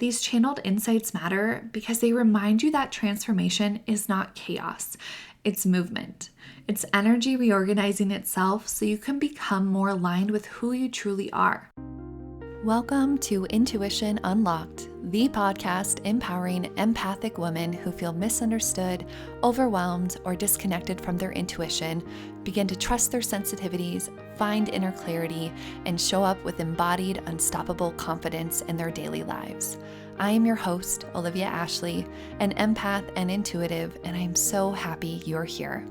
These channeled insights matter because they remind you that transformation is not chaos, it's movement. It's energy reorganizing itself so you can become more aligned with who you truly are. Welcome to Intuition Unlocked, the podcast empowering empathic women who feel misunderstood, overwhelmed, or disconnected from their intuition, begin to trust their sensitivities, find inner clarity, and show up with embodied, unstoppable confidence in their daily lives. I am your host, Olivia Ashley, an empath and intuitive, and I am so happy you're here.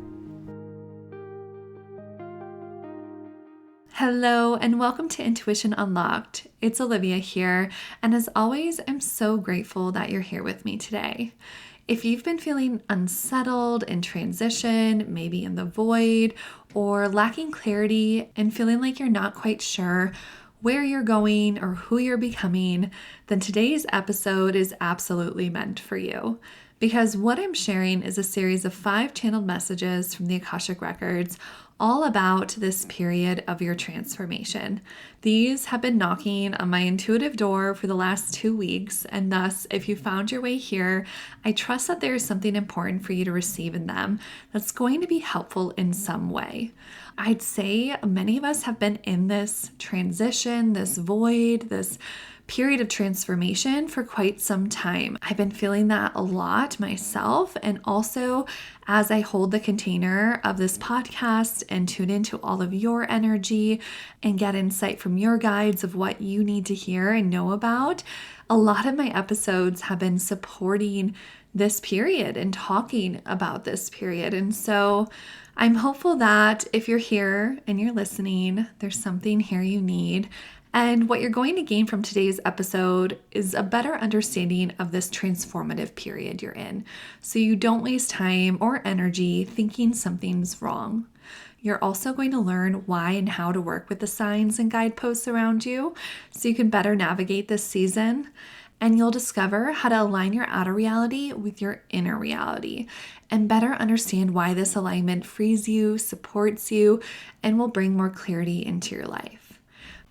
Hello, and welcome to Intuition Unlocked. It's Olivia here, and as always, I'm so grateful that you're here with me today. If you've been feeling unsettled in transition, maybe in the void, or lacking clarity and feeling like you're not quite sure where you're going or who you're becoming, then today's episode is absolutely meant for you. Because what I'm sharing is a series of 5 channeled messages from the Akashic Records all about this period of your transformation. These have been knocking on my intuitive door for the last 2 weeks, and thus, if you found your way here, I trust that there is something important for you to receive in them that's going to be helpful in some way. I'd say many of us have been in this transition, this void, this period of transformation for quite some time. I've been feeling that a lot myself, and also as I hold the container of this podcast and tune into all of your energy and get insight from your guides of what you need to hear and know about, a lot of my episodes have been supporting this period and talking about this period. And so I'm hopeful that if you're here and you're listening, there's something here you need. And what you're going to gain from today's episode is a better understanding of this transformative period you're in, so you don't waste time or energy thinking something's wrong. You're also going to learn why and how to work with the signs and guideposts around you so you can better navigate this season. And you'll discover how to align your outer reality with your inner reality and better understand why this alignment frees you, supports you, and will bring more clarity into your life.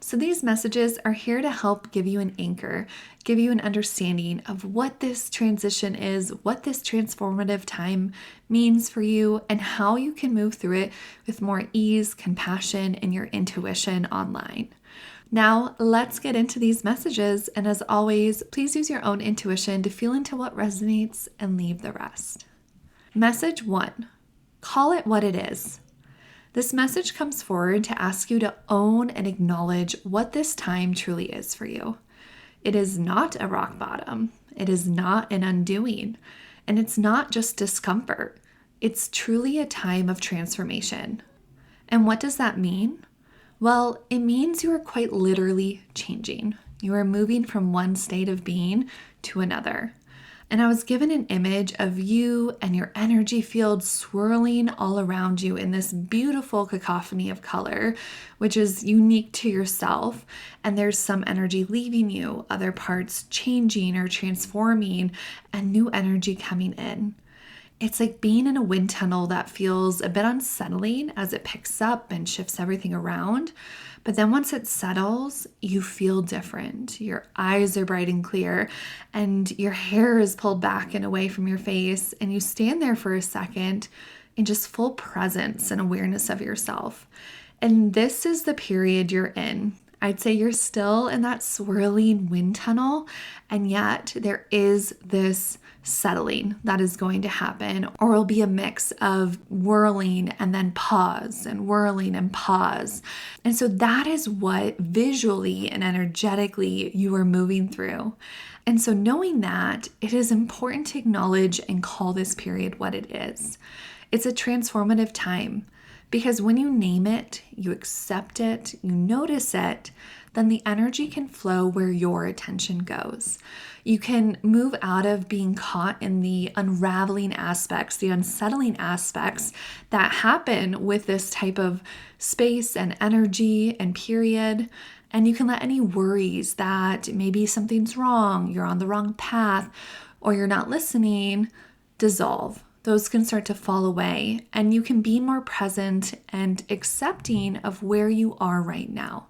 So these messages are here to help give you an anchor, give you an understanding of what this transition is, what this transformative time means for you, and how you can move through it with more ease, compassion, and your intuition online. Now, let's get into these messages, and as always, please use your own intuition to feel into what resonates and leave the rest. Message 1. Call it what it is. This message comes forward to ask you to own and acknowledge what this time truly is for you. It is not a rock bottom. It is not an undoing. And it's not just discomfort. It's truly a time of transformation. And what does that mean? Well, it means you are quite literally changing. You are moving from one state of being to another. And I was given an image of you and your energy field swirling all around you in this beautiful cacophony of color, which is unique to yourself. And there's some energy leaving you, other parts changing or transforming, and new energy coming in. It's like being in a wind tunnel that feels a bit unsettling as it picks up and shifts everything around. But then once it settles, you feel different. Your eyes are bright and clear, and your hair is pulled back and away from your face, and you stand there for a second in just full presence and awareness of yourself. And this is the period you're in. I'd say you're still in that swirling wind tunnel, and yet there is this settling that is going to happen, or it'll be a mix of whirling and then pause and whirling and pause. And so that is what visually and energetically you are moving through. And so knowing that, it is important to acknowledge and call this period what it is. It's a transformative time. Because when you name it, you accept it, you notice it, then the energy can flow where your attention goes. You can move out of being caught in the unraveling aspects, the unsettling aspects that happen with this type of space and energy and period. And you can let any worries that maybe something's wrong, you're on the wrong path, or you're not listening, dissolve. Those can start to fall away, and you can be more present and accepting of where you are right now.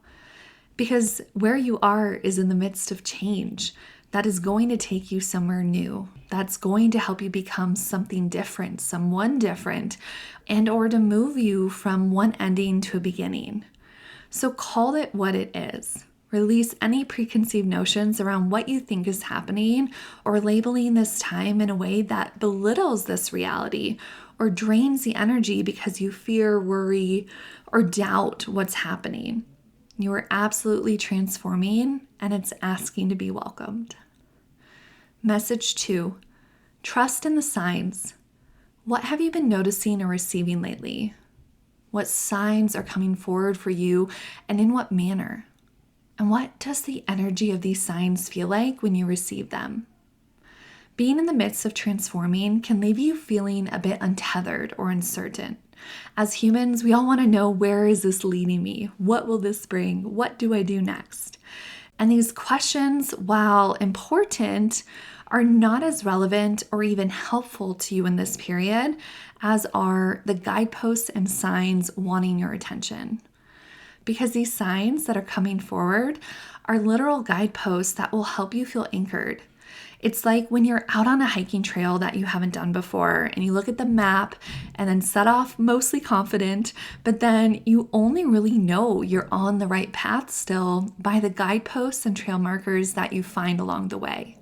Because where you are is in the midst of change. that is going to take you somewhere new, that's going to help you become something different, someone different, and or to move you from one ending to a beginning. So call it what it is. Release any preconceived notions around what you think is happening or labeling this time in a way that belittles this reality or drains the energy because you fear, worry, or doubt what's happening. You are absolutely transforming, and it's asking to be welcomed. Message 2, trust in the signs. What have you been noticing or receiving lately? What signs are coming forward for you, and in what manner? And what does the energy of these signs feel like when you receive them? Being in the midst of transforming can leave you feeling a bit untethered or uncertain. As humans, we all want to know, where is this leading me? What will this bring? What do I do next? And these questions, while important, are not as relevant or even helpful to you in this period as are the guideposts and signs wanting your attention. Because these signs that are coming forward are literal guideposts that will help you feel anchored. It's like when you're out on a hiking trail that you haven't done before and you look at the map and then set off mostly confident, but then you only really know you're on the right path still by the guideposts and trail markers that you find along the way.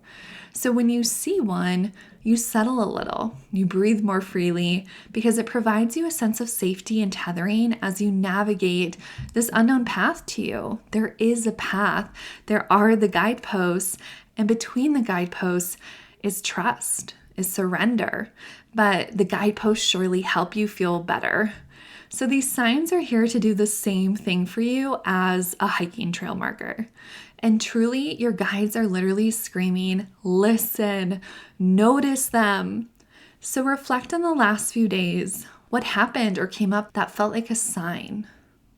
So when you see one, you settle a little, you breathe more freely because it provides you a sense of safety and tethering as you navigate this unknown path to you. There is a path, there are the guideposts, and between the guideposts is trust, is surrender. But the guideposts surely help you feel better. So these signs are here to do the same thing for you as a hiking trail marker. And truly, your guides are literally screaming, listen, notice them. So reflect on the last few days. What happened or came up that felt like a sign?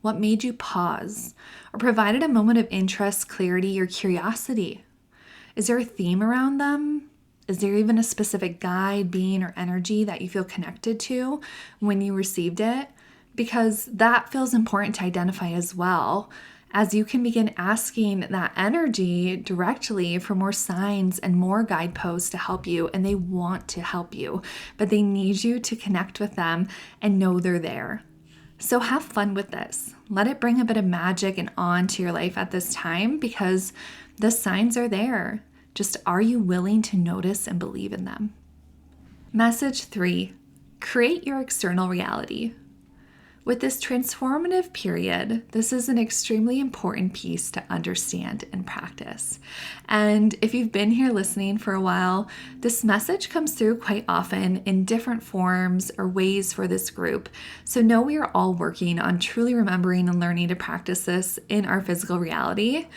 What made you pause or provided a moment of interest, clarity, or curiosity? Is there a theme around them? Is there even a specific guide, being, or energy that you feel connected to when you received it? Because that feels important to identify as well, as you can begin asking that energy directly for more signs and more guideposts to help you. And they want to help you, but they need you to connect with them and know they're there. So have fun with this. Let it bring a bit of magic and awe into your life at this time because the signs are there. Just are you willing to notice and believe in them? Message 3, create your external reality. With this transformative period, this is an extremely important piece to understand and practice. And if you've been here listening for a while, this message comes through quite often in different forms or ways for this group. So know we are all working on truly remembering and learning to practice this in our physical reality.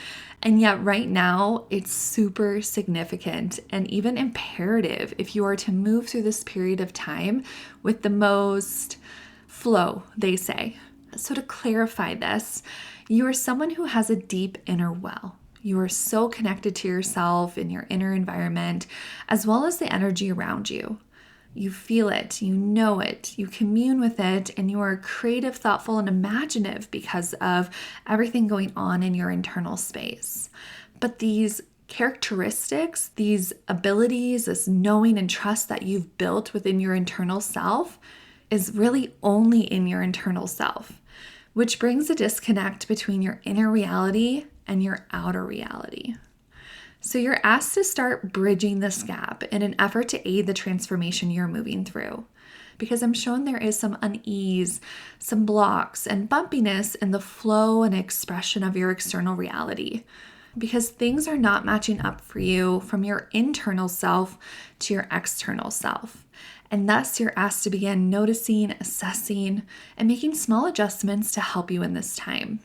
And yet right now, it's super significant and even imperative if you are to move through this period of time with the most flow, they say. So to clarify this, you are someone who has a deep inner well. You are so connected to yourself and your inner environment, as well as the energy around you. You feel it, you know it, you commune with it, and you are creative, thoughtful, and imaginative because of everything going on in your internal space. But these characteristics, these abilities, this knowing and trust that you've built within your internal self is really only in your internal self, which brings a disconnect between your inner reality and your outer reality. So you're asked to start bridging this gap in an effort to aid the transformation you're moving through. Because I'm shown there is some unease, some blocks, and bumpiness in the flow and expression of your external reality. Because things are not matching up for you from your internal self to your external self. And thus you're asked to begin noticing, assessing, and making small adjustments to help you in this time.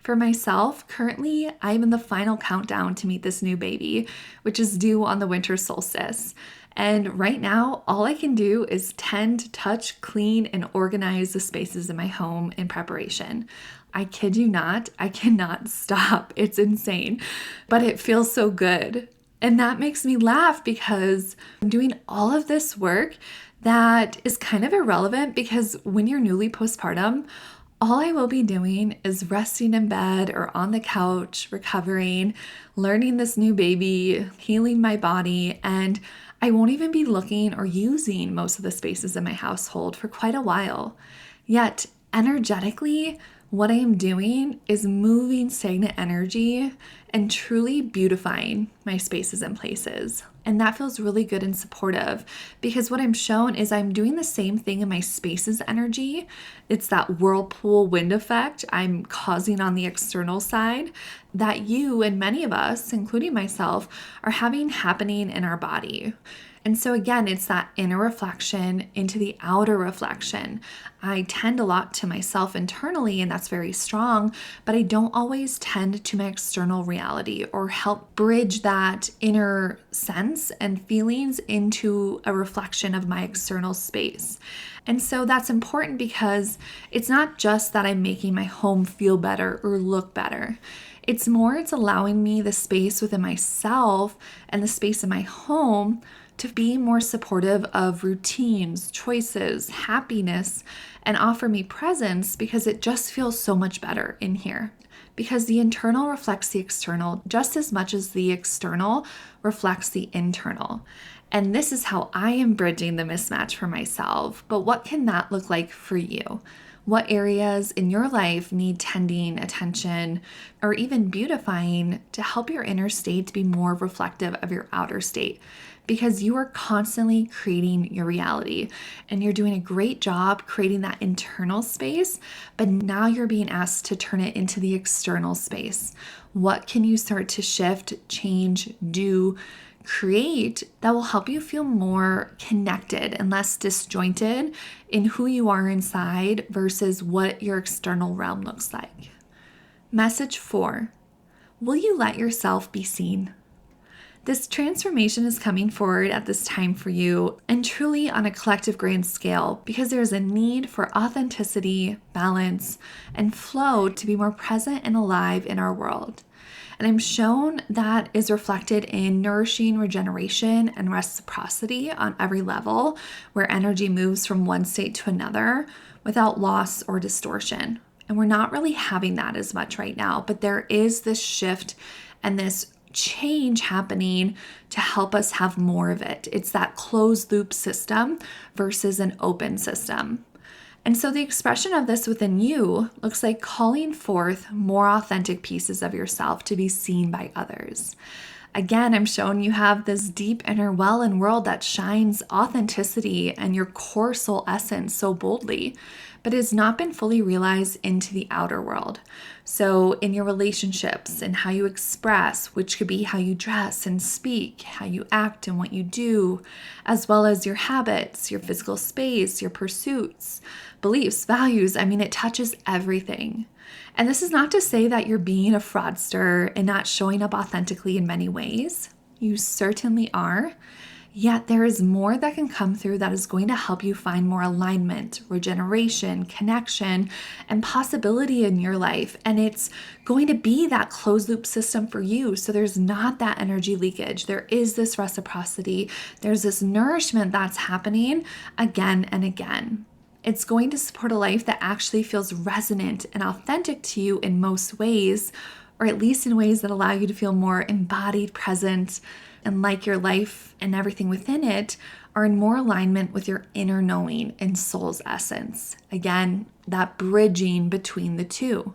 For myself, currently, I'm in the final countdown to meet this new baby, which is due on the winter solstice. And right now, all I can do is tend, touch, clean, and organize the spaces in my home in preparation. I kid you not, I cannot stop. It's insane, but it feels so good. And that makes me laugh because I'm doing all of this work that is kind of irrelevant because when you're newly postpartum, All I will be doing is resting in bed or on the couch, recovering, learning this new baby, healing my body, and I won't even be looking or using most of the spaces in my household for quite a while. Yet, energetically, what I am doing is moving stagnant energy and truly beautifying my spaces and places. And that feels really good and supportive because what I'm shown is I'm doing the same thing in my spaces energy. It's that whirlpool wind effect I'm causing on the external side that you and many of us, including myself, are having happening in our body. And so again, it's that inner reflection into the outer reflection. I tend a lot to myself internally, and that's very strong, but I don't always tend to my external reality or help bridge that inner sense and feelings into a reflection of my external space. And so that's important because it's not just that I'm making my home feel better or look better. It's allowing me the space within myself and the space in my home to be more supportive of routines, choices, happiness, and offer me presence because it just feels so much better in here. Because the internal reflects the external just as much as the external reflects the internal. And this is how I am bridging the mismatch for myself. But what can that look like for you? What areas in your life need tending, attention, or even beautifying to help your inner state to be more reflective of your outer state? Because you are constantly creating your reality and you're doing a great job creating that internal space, but now you're being asked to turn it into the external space. What can you start to shift, change, do, create that will help you feel more connected and less disjointed in who you are inside versus what your external realm looks like? Message 4, will you let yourself be seen? This transformation is coming forward at this time for you and truly on a collective grand scale because there's a need for authenticity, balance, and flow to be more present and alive in our world. And I'm shown that is reflected in nourishing regeneration and reciprocity on every level, where energy moves from one state to another without loss or distortion. And we're not really having that as much right now, but there is this shift and this change happening to help us have more of it. It's that closed loop system versus an open system. And so the expression of this within you looks like calling forth more authentic pieces of yourself to be seen by others. Again, I'm showing you have this deep inner well and world that shines authenticity and your core soul essence so boldly, but has not been fully realized into the outer world. So in your relationships and how you express, which could be how you dress and speak, how you act and what you do, as well as your habits, your physical space, your pursuits, beliefs, values. I mean, it touches everything. And this is not to say that you're being a fraudster and not showing up authentically in many ways. You certainly are. Yet there is more that can come through that is going to help you find more alignment, regeneration, connection, and possibility in your life. And it's going to be that closed loop system for you. So there's not that energy leakage. There is this reciprocity. There's this nourishment that's happening again and again. It's going to support a life that actually feels resonant and authentic to you in most ways, or at least in ways that allow you to feel more embodied, present, and like your life and everything within it are in more alignment with your inner knowing and soul's essence. Again, that bridging between the two.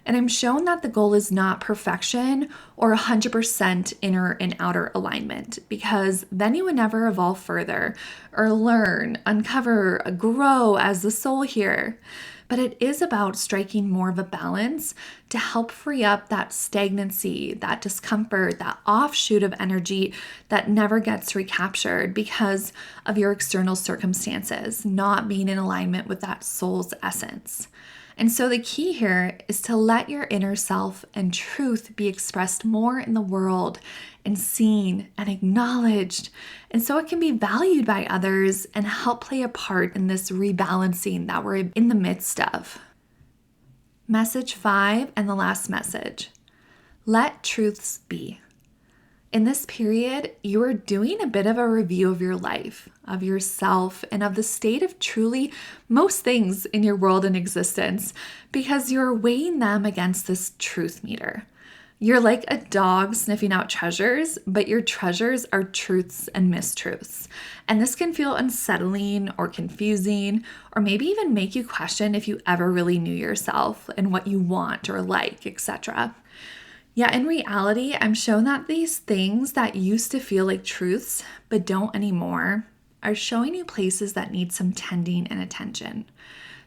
And I'm shown that the goal is not perfection or 100% inner and outer alignment, because then you would never evolve further or learn, uncover, grow as the soul here. But it is about striking more of a balance to help free up that stagnancy, that discomfort, that offshoot of energy that never gets recaptured because of your external circumstances, not being in alignment with that soul's essence. And so the key here is to let your inner self and truth be expressed more in the world and seen and acknowledged. And so it can be valued by others and help play a part in this rebalancing that we're in the midst of. Message 5 and the last message. Let truths be. In this period, you are doing a bit of a review of your life, of yourself, and of the state of truly most things in your world and existence, because you're weighing them against this truth meter. You're like a dog sniffing out treasures, but your treasures are truths and mistruths. And this can feel unsettling or confusing, or maybe even make you question if you ever really knew yourself and what you want or like, etc. Yeah, in reality, I'm shown that these things that used to feel like truths, but don't anymore, are showing you places that need some tending and attention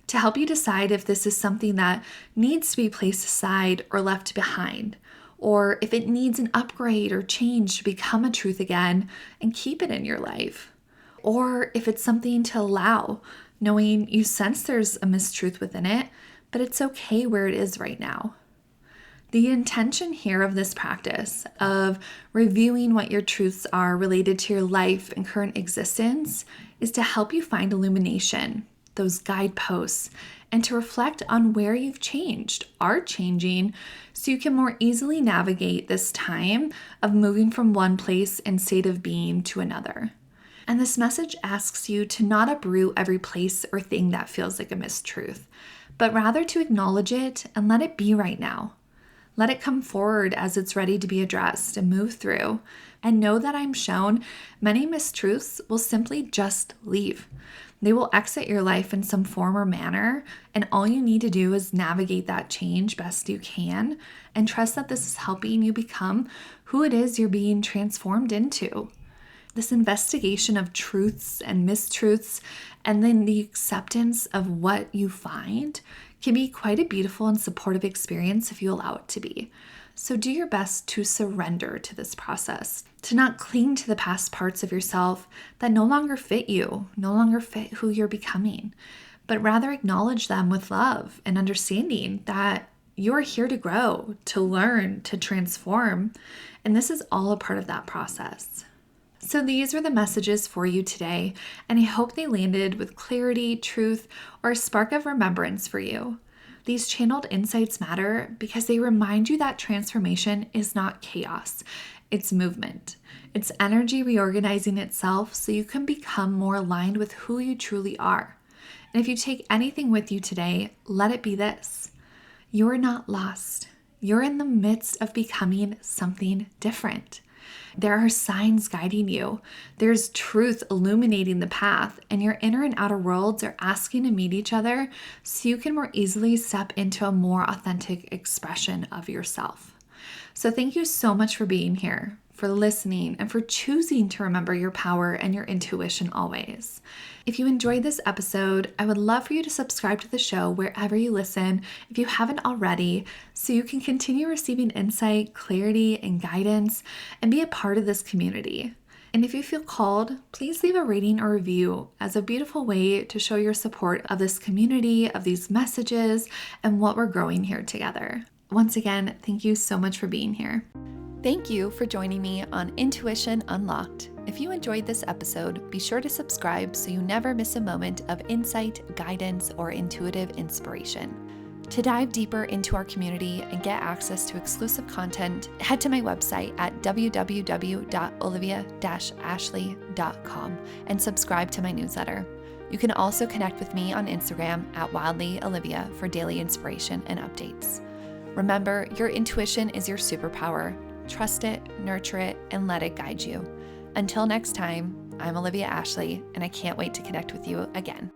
to help you decide if this is something that needs to be placed aside or left behind, or if it needs an upgrade or change to become a truth again and keep it in your life, or if it's something to allow, knowing you sense there's a mistruth within it, but it's okay where it is right now. The intention here of this practice of reviewing what your truths are related to your life and current existence is to help you find illumination, those guideposts, and to reflect on where you've changed, are changing, so you can more easily navigate this time of moving from one place and state of being to another. And this message asks you to not uproot every place or thing that feels like a mistruth, but rather to acknowledge it and let it be right now. Let it come forward as it's ready to be addressed and move through. And know that I'm shown many mistruths will simply just leave. They will exit your life in some form or manner, and all you need to do is navigate that change best you can and trust that this is helping you become who it is you're being transformed into. This investigation of truths and mistruths, and then the acceptance of what you find, can be quite a beautiful and supportive experience if you allow it to be. So do your best to surrender to this process, to not cling to the past parts of yourself that no longer fit you, no longer fit who you're becoming, but rather acknowledge them with love and understanding that you're here to grow, to learn, to transform, and this is all a part of that process. So these were the messages for you today, and I hope they landed with clarity, truth, or a spark of remembrance for you. These channeled insights matter because they remind you that transformation is not chaos, it's movement. It's energy reorganizing itself so you can become more aligned with who you truly are. And if you take anything with you today, let it be this: you're not lost. You're in the midst of becoming something different. There are signs guiding you. There's truth illuminating the path, and your inner and outer worlds are asking to meet each other so you can more easily step into a more authentic expression of yourself. So thank you so much for being here, for listening, and for choosing to remember your power and your intuition always. If you enjoyed this episode, I would love for you to subscribe to the show wherever you listen if you haven't already, so you can continue receiving insight, clarity, and guidance, and be a part of this community. And if you feel called, please leave a rating or review as a beautiful way to show your support of this community, of these messages, and what we're growing here together. Once again, thank you so much for being here. Thank you for joining me on Intuition Unlocked. If you enjoyed this episode, be sure to subscribe so you never miss a moment of insight, guidance, or intuitive inspiration. To dive deeper into our community and get access to exclusive content, head to my website at www.olivia-ashley.com and subscribe to my newsletter. You can also connect with me on Instagram at wildlyolivia for daily inspiration and updates. Remember, your intuition is your superpower. Trust it, nurture it, and let it guide you. Until next time, I'm Olivia Ashley, and I can't wait to connect with you again.